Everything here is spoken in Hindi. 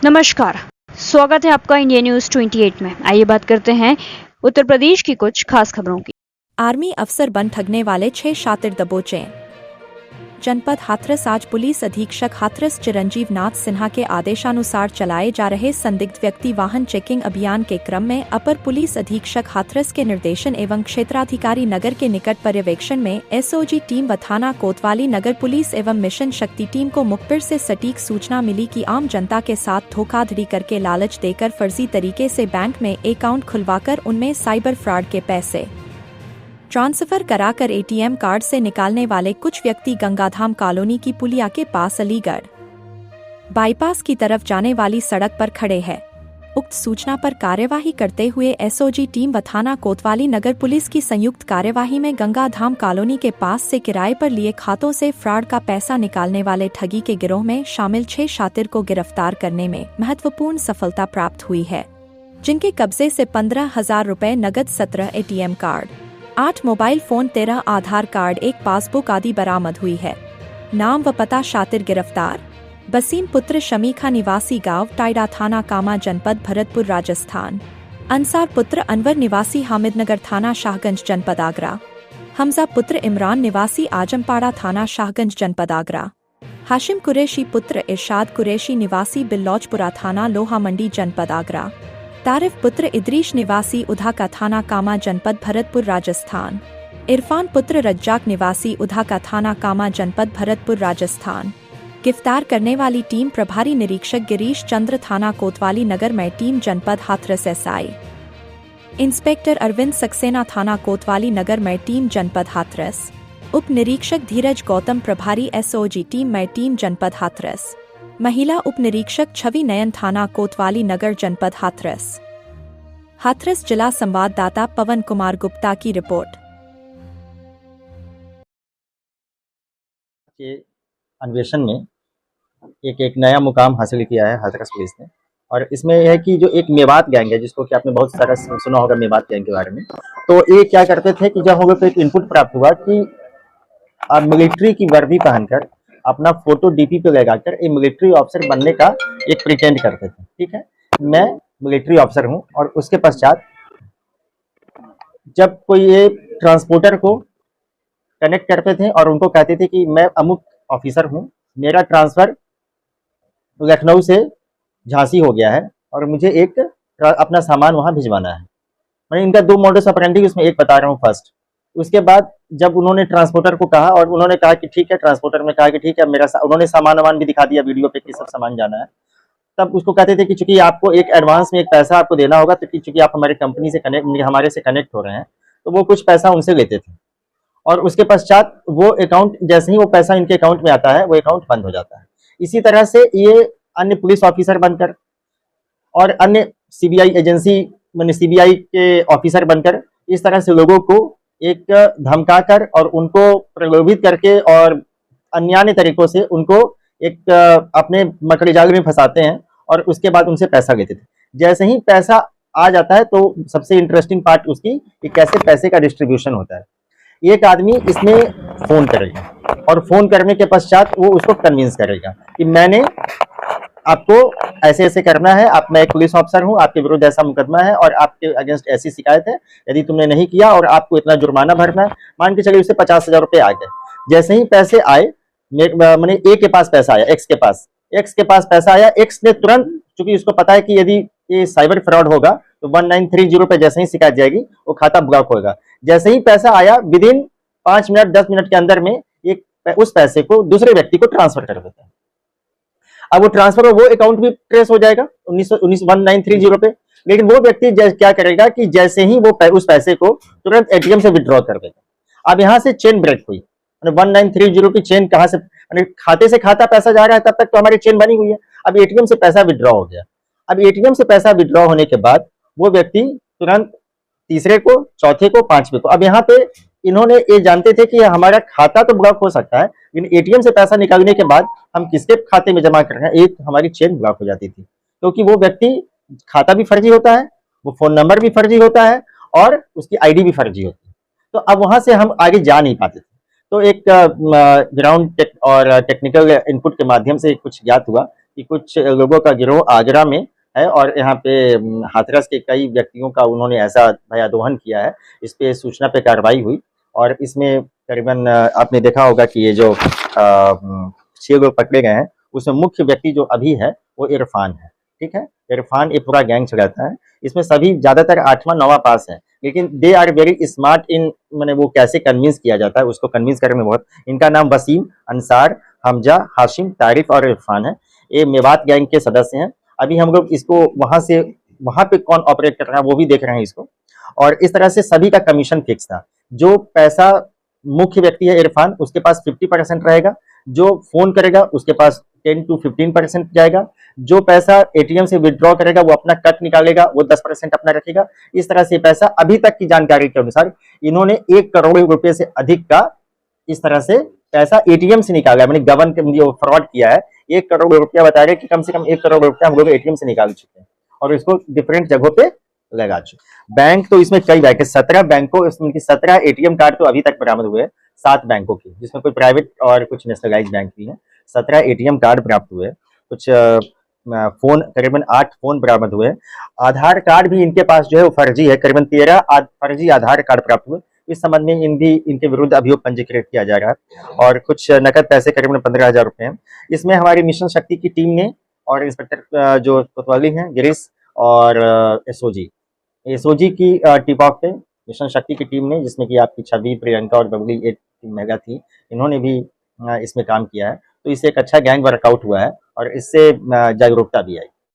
नमस्कार, स्वागत है आपका इंडिया न्यूज 28 में। आइए बात करते हैं उत्तर प्रदेश की कुछ खास खबरों की। आर्मी अफसर बन ठगने वाले 6 शातिर दबोचे। जनपद हाथरस आज पुलिस अधीक्षक हाथरस चिरंजीव नाथ सिन्हा के आदेशानुसार चलाए जा रहे संदिग्ध व्यक्ति वाहन चेकिंग अभियान के क्रम में अपर पुलिस अधीक्षक हाथरस के निर्देशन एवं क्षेत्राधिकारी नगर के निकट पर्यवेक्षण में एसओजी टीम व थाना कोतवाली नगर पुलिस एवं मिशन शक्ति टीम को मुखबिर से सटीक सूचना मिली कि आम जनता के साथ धोखाधड़ी करके लालच देकर फर्जी तरीके से बैंक में अकाउंट खुलवाकर उनमें साइबर फ्रॉड के पैसे ट्रांसफर कराकर एटीएम कार्ड से निकालने वाले कुछ व्यक्ति गंगाधाम कॉलोनी की पुलिया के पास अलीगढ़ बाईपास की तरफ जाने वाली सड़क पर खड़े हैं। उक्त सूचना पर कार्यवाही करते हुए एसओजी टीम व थाना कोतवाली नगर पुलिस की संयुक्त कार्यवाही में गंगाधाम कॉलोनी के पास से किराए पर लिए खातों से फ्रॉड का पैसा निकालने वाले ठगी के गिरोह में शामिल 6 शातिर को गिरफ्तार करने में महत्वपूर्ण सफलता प्राप्त हुई है, जिनके कब्जे से 15,000 रुपए नगद, 17 एटीएम कार्ड, 8 मोबाइल फोन, 13 आधार कार्ड, 1 पासबुक आदि बरामद हुई है। नाम व पता शातिर गिरफ्तार: बसीम पुत्र शमीखा निवासी गांव टाइडा थाना कामा जनपद भरतपुर राजस्थान, अंसार पुत्र अनवर निवासी हामिदनगर थाना शाहगंज जनपद आगरा, हमजा पुत्र इमरान निवासी आजमपाड़ा थाना शाहगंज जनपद आगरा, हाशिम कुरैशी पुत्र इरशाद कुरैशी निवासी बिल्लौचपुरा थाना लोहा मंडी जनपद आगरा, तारिफ पुत्र इदरीश निवासी उधाका थाना कामा जनपद भरतपुर राजस्थान, इरफान पुत्र रज्जाक निवासी उधाका थाना कामा जनपद भरतपुर राजस्थान। गिरफ्तार करने वाली टीम प्रभारी निरीक्षक गिरीश चंद्र थाना कोतवाली नगर में, टीम जनपद हाथरस एसआई इंस्पेक्टर अरविंद सक्सेना थाना कोतवाली नगर में, टीम जनपद हाथरस उप निरीक्षक धीरज गौतम प्रभारी एसओजी टीम में, टीम जनपद हाथरस महिला उप निरीक्षक छवि नयन थाना कोतवाली नगर जनपद हाथरस। हाथरस जिला संवाददाता पवन कुमार गुप्ता की रिपोर्ट। के अन्वेषण में एक नया मुकाम हासिल किया है हाथरस पुलिस ने, और इसमें यह है कि जो एक मेवात गैंग है, जिसको कि आपने बहुत सारा सुना होगा मेवात गैंग के बारे में। तो ये क्या करते थे कि जब हम लोग को एक इनपुट प्राप्त हुआ कि मिलिट्री की वर्दी पहनकर अपना फोटो डीपी पे लगाकर एक मिलिट्री ऑफिसर बनने का एक प्रिटेंड करते थे। ठीक है, मैं मिलिट्री ऑफिसर हूं, और उसके पश्चात जब कोई ये ट्रांसपोर्टर को कनेक्ट करते थे और उनको कहते थे कि मैं अमुक ऑफिसर हूं, मेरा ट्रांसफर लखनऊ से झांसी हो गया है और मुझे एक अपना सामान वहां भिजवाना है। मैं इनका 2 मॉडस ऑपरेंडी, उसमें एक बता रहा हूँ फर्स्ट। उसके बाद जब उन्होंने ट्रांसपोर्टर को कहा और उन्होंने कहा कि ठीक है, ट्रांसपोर्टर ने कहा कि ठीक है, मेरा उन्होंने सामान वामान भी दिखा दिया वीडियो पे कि सब सामान जाना है। तब उसको कहते थे कि चूंकि आपको एक एडवांस में एक पैसा आपको देना होगा, तो चूंकि आप हमारे कंपनी से हमारे से कनेक्ट हो रहे हैं, तो वो कुछ पैसा उनसे लेते थे। और उसके पश्चात वो अकाउंट, जैसे ही वो पैसा इनके अकाउंट में आता है, वो अकाउंट बंद हो जाता है। इसी तरह से ये अन्य पुलिस ऑफिसर बनकर और अन्य सीबीआई एजेंसी मैंने सीबीआई के ऑफिसर बनकर इस तरह से लोगों को एक धमकाकर और उनको प्रलोभित करके और अन्य तरीकों से उनको एक अपने मकड़ी जाल में फंसाते हैं और उसके बाद उनसे पैसा लेते थे। जैसे ही पैसा आ जाता है तो सबसे इंटरेस्टिंग पार्ट उसकी कि कैसे पैसे का डिस्ट्रीब्यूशन होता है। एक आदमी इसमें फोन करेगा और फोन करने के पश्चात वो उसको कन्विंस करेगा कि मैंने आपको ऐसे ऐसे करना है, मैं एक पुलिस ऑफिसर हूं, आपके विरुद्ध ऐसा मुकदमा है और आपके अगेंस्ट ऐसी शिकायत है, यदि तुमने नहीं किया और आपको इतना जुर्माना भरना है। मान के चलिए उससे 50,000 रुपए आ गए। जैसे ही पैसे आए, मैंने ए के पास पैसा आया, एक्स के पास पैसा आया, एक्स ने तुरंत, चूंकि उसको पता है कि यदि ये साइबर फ्रॉड होगा तो 1930 पे जैसे ही शिकायत जाएगी वो खाता ब्लॉक होगा। जैसे ही पैसा आया, विदिन 5 मिनट 10 मिनट के अंदर में उस पैसे को दूसरे व्यक्ति को ट्रांसफर कर देता है। अब वो ट्रांसफर वो अकाउंट भी ट्रेस हो जाएगा 1930 पे। लेकिन वो व्यक्ति क्या करेगा कि जैसे ही वो उस पैसे को तुरंत एटीएम से विड्रॉ कर देगा। अब यहाँ से चेन ब्रेक हुई, 1930 की चेन कहां से, खाते से खाता पैसा जा रहा है, तब तक तो हमारी चेन बनी हुई है। अब एटीएम से पैसा विड्रॉ हो गया। अब एटीएम से पैसा विड्रॉ होने के बाद वो व्यक्ति तुरंत तीसरे को, चौथे को, पांचवे को, अब यहाँ पे इन्होंने ये जानते थे कि हमारा खाता तो ब्लॉक हो सकता है, लेकिन एटीएम से पैसा निकालने के बाद हम किसके खाते में जमा कर रहे हैं, एक हमारी चेन ब्लॉक हो जाती थी। क्योंकि वो व्यक्ति खाता भी फर्जी होता है, वो फोन नंबर भी फर्जी होता है और उसकी आईडी भी फर्जी होती है। तो अब वहां से हम आगे जा नहीं पाते थे। तो एक ग्राउंड और टेक्निकल इनपुट के माध्यम से कुछ ज्ञात हुआ कि कुछ लोगों का गिरोह आगरा में है और यहाँ पे हाथरस के कई व्यक्तियों का उन्होंने ऐसा भयादोहन किया है। इस पे सूचना पे कार्रवाई हुई और इसमें करीबन आपने देखा होगा कि ये जो 6 लोग पकड़े गए हैं, उसमें मुख्य व्यक्ति जो अभी है वो इरफान है। ठीक है, इरफान ये पूरा गैंग चलाता है। इसमें सभी ज़्यादातर 8वां 9वां पास है, लेकिन they are very smart in, मैंने वो कैसे कन्विंस किया जाता है उसको कन्विंस करने में बहुत। इनका नाम वसीम, अंसार, हमजा, हाशिम, तारिफ और इरफान है। ये मेवात गैंग के सदस्य हैं। अभी हम लोग इसको वहां पे कौन ऑपरेट कर रहा है वो भी देख रहे हैं इसको। और इस तरह से सभी का कमीशन फिक्स था। जो पैसा मुख्य व्यक्ति है इरफान, उसके पास 50% रहेगा। जो फोन करेगा उसके पास 10 to 15% जाएगा। जो पैसा एटीएम से विड्रॉ करेगा वो अपना कट निकालेगा, वो 10% अपना रखेगा। इस तरह से पैसा अभी तक की जानकारी के अनुसार इन्होंने 1 करोड़ रुपए से अधिक का इस तरह से पैसा एटीएम से निकाला है। मैंने गबन के फ्रॉड किया है। 1 करोड़ रुपया बता रहे कि कम से कम 1 करोड़ रुपया हम लोग एटीएम से निकाल चुके हैं और इसको डिफरेंट जगहों पे लगा चुके। बैंक तो इसमें कई बैंक है, 17 बैंकों, इसमें 17 एटीएम कार्ड तो अभी तक बरामद हुए, 7 बैंकों की, जिसमें कोई प्राइवेट और कुछ नेशनलाइज्ड बैंक भी है। 17 एटीएम कार्ड प्राप्त हुए, कुछ फोन, करीबन 8 फोन बरामद हुए। आधार कार्ड भी इनके पास जो है वो फर्जी है, करीबन 13 फर्जी आधार कार्ड प्राप्त हुए। इस संबंध में इनके विरुद्ध अभियोग पंजीकृत किया जा रहा है और कुछ नकद पैसे करीबन 15,000 रुपए हैं। इसमें हमारी मिशन शक्ति की टीम ने और इंस्पेक्टर जो कोतवाली हैं गिरीश और एसओजी की टिप ऑफ पे मिशन शक्ति की टीम ने, जिसमें कि आपकी छवि, प्रियंका और बबली एक महिला थी, इन्होंने भी इसमें काम किया है। तो इससे एक अच्छा गैंग वर्कआउट हुआ है और इससे जागरूकता भी आई।